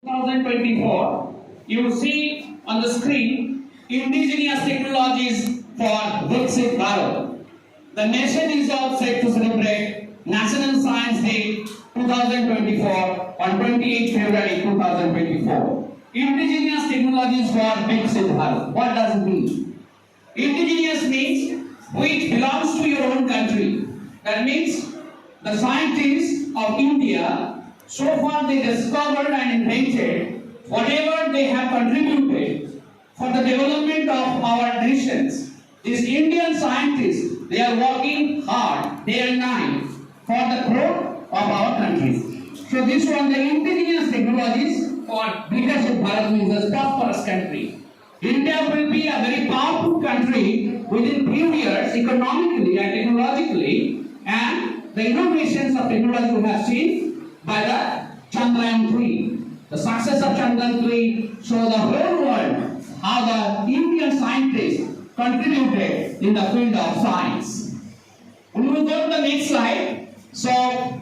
2024, you see on the screen indigenous technologies for Viksit Bharat. The nation is all set to celebrate National Science Day 2024 on 28 February 2024. Indigenous technologies for Viksit Bharat. What does it mean? Indigenous means which belongs to your own country. That means the scientists of India, so far they discovered and invented whatever they have contributed for the development of our nations. These Indian scientists, they are working hard day and night for the growth of our countries. So this one, the indigenous technologies for Viksit Bharat means a prosperous country. India will be a very powerful country within few years economically and technologically, and the innovations of technology we have seen by the Chandrayaan 3. The success of Chandrayaan 3 shows the whole world how the Indian scientists contributed in the field of science. We will go to the next slide. So,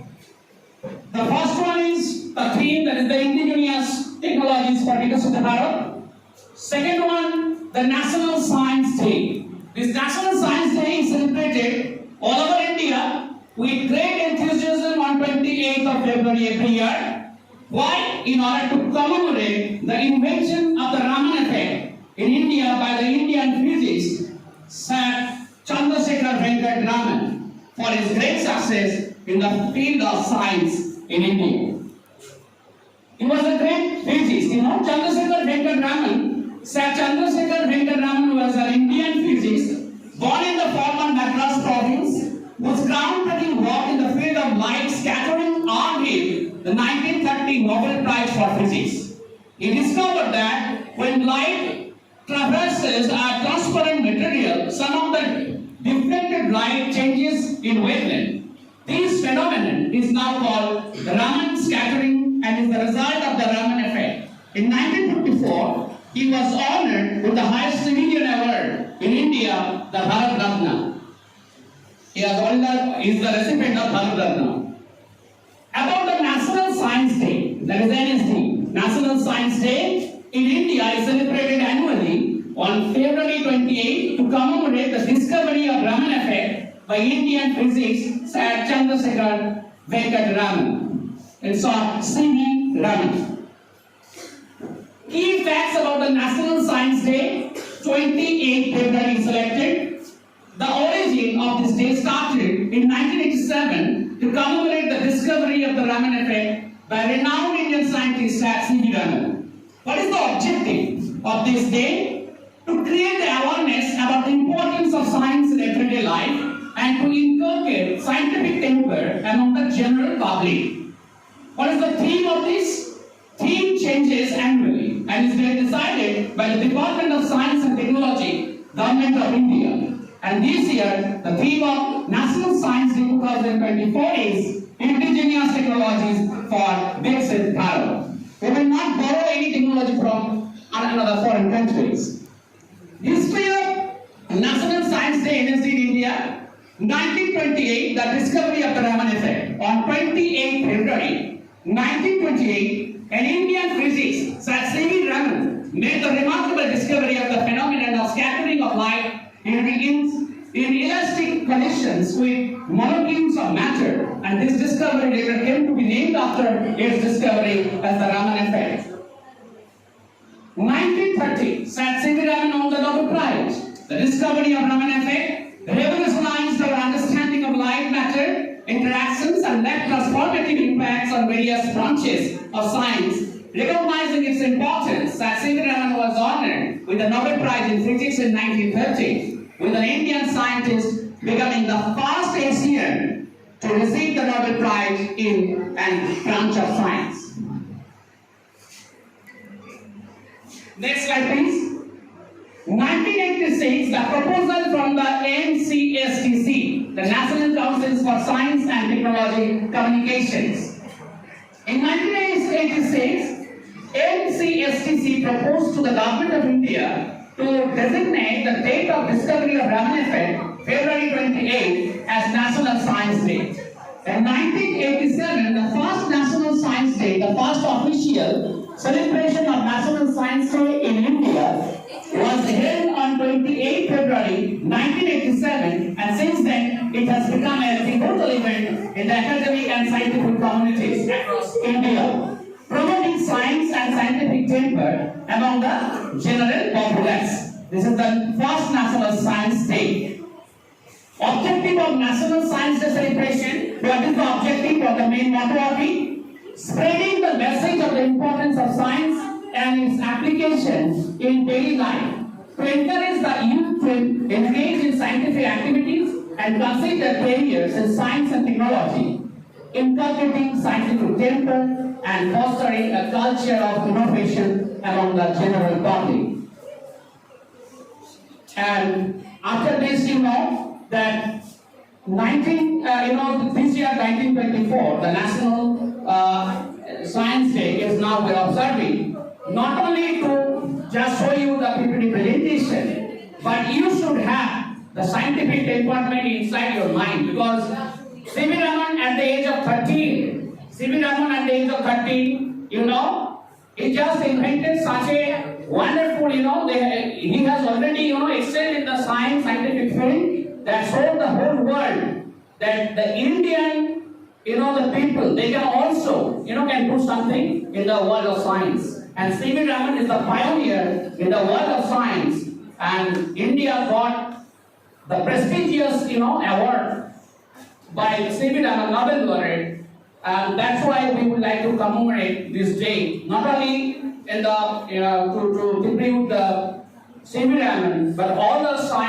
the first one is the theme, that is the indigenous technologies for Viksit Bharat. Second one, the National Science Day. This National Science Day is celebrated all over India with great enthusiasm on 28th of February every year. Why? In order to commemorate the invention of the Raman effect in India by the Indian physicist Sir Chandrasekhar Venkat Raman for his great success in the field of science in India. He was a great physicist. Chandrasekhar Venkat Raman, Sir Chandrasekhar Venkat Raman was an Indian physicist born in the former Madras province, whose groundbreaking work in the field of light scattering earned him the 1930 Nobel Prize for Physics. He discovered that when light traverses a transparent material, some of the deflected light changes in wavelength. This phenomenon is now called the Raman scattering and is the result of the Raman effect. In 1954, he was honored with the highest civilian award in India, the Bharat Ratna. He is the recipient of Bharat Ratna. About the National Science Day, that is NSD. National Science Day in India is celebrated annually on February 28 to commemorate the discovery of Raman effect by Indian physicist Sir Chandrasekhar Venkat Raman. It's on C.V. Raman. Key facts about the National Science Day, 28 February selected. The origin of this day started in 1987 to commemorate the discovery of the Raman effect by renowned Indian scientist C.V. Raman. What is the objective of this day? To create the awareness about the importance of science in everyday life and to inculcate scientific temper among the general public. What is the theme of this? Theme changes annually and is decided by the Department of Science and Technology, Government of India. And this year, the theme of National Science Day 2024 is Indigenous Technologies for Viksit Bharat. We will not borrow any technology from another foreign countries. History of National Science Day in India, 1928, the discovery of the Raman effect. On 28 February 1928, an Indian physicist, Sir C.V. Raman, made the remarkable discovery of the phenomenon of scattering of light in elastic collisions with molecules of matter, and this discovery later came to be named after its discovery as the Raman effect. 1930, Sir C.V. Raman won the Nobel Prize. The discovery of Raman effect revolutionized our understanding of light matter interactions and left transformative impacts on various branches of science. Recognizing its importance, Sir C.V. Raman was honored with the Nobel Prize in Physics in 1930, with an Indian scientist becoming the first Asian to receive the Nobel Prize in a branch of science. Next slide, please. 1986, the proposal from the NCSTC, the National Council for Science and Technology Communications. In 1986, NCSTC proposed to the Government of India to designate the date of discovery of Raman effect, February 28, as National Science Day. In 1987, the first National Science Day, the first official celebration of National Science Day in India was held on 28 February 1987, and since then it has become a pivotal event in the academic and scientific communities across India, promoting science and scientific temper among the general populace. This is the first National Science Day. Objective of National Science Day celebration. What is the objective or the main motto of it? Spreading the message of the importance of science and its application in daily life. To encourage the youth to engage in scientific activities and consider their careers in science and technology, inculcating scientific temper and fostering a culture of innovation among the general public. And after this, you know that this year 1924, the National Science Day is now we're observing. Not only to just show you the PPT presentation, but you should have the scientific department inside your mind, because C.V. Raman at the age of 13, you know, he just invented such a wonderful, he has already, excelled in the scientific field that showed the whole world that the Indian, the people, they can also, can do something in the world of science. And C.V. Raman is the pioneer in the world of science, and India got the prestigious, award by C.V. Raman, Nobel laureate, and that's why we would like to commemorate this day, not only in the to tribute the C.V. Raman, but all the science.